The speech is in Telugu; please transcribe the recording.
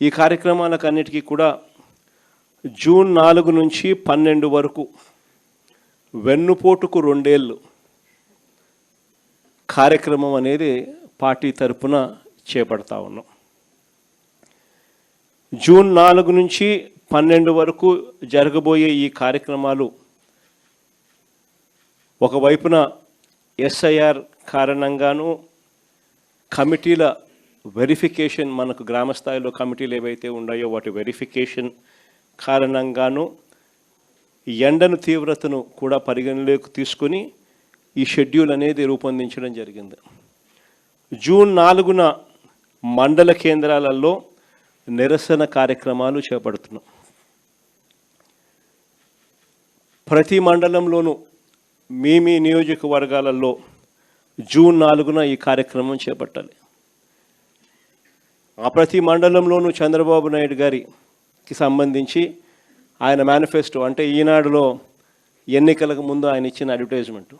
ఈ కార్యక్రమాలకన్నిటికీ కూడా జూన్ 4 నుంచి 12 వరకు వెన్నుపోటుకు 2 ఏళ్ళు కార్యక్రమం అనేది పార్టీ తరపున చేపడతా ఉన్నాం. జూన్ 4 నుంచి 12 వరకు జరగబోయే ఈ కార్యక్రమాలు ఒకవైపున ఎస్ఐఆర్ కారణంగాను కమిటీల వెరిఫికేషన్, మనకు గ్రామ స్థాయిలో కమిటీలు ఏవైతే ఉన్నాయో వాటి వెరిఫికేషన్ కారణంగాను ఎండను తీవ్రతను కూడా పరిగణలోకి తీసుకొని ఈ షెడ్యూల్ అనేది రూపొందించడం జరిగింది. జూన్ 4న మండల కేంద్రాలలో నిరసన కార్యక్రమాలు చేపడుతున్నాం. ప్రతి మండలంలోనూ మీ నియోజకవర్గాలలో జూన్ 4న ఈ కార్యక్రమం చేపట్టాలి. ఆ ప్రతి మండలంలోనూ చంద్రబాబు నాయుడు గారికి సంబంధించి ఆయన మేనిఫెస్టో, అంటే ఈనాడులో ఎన్నికలకు ముందు ఆయన ఇచ్చిన అడ్వర్టైజ్మెంటు,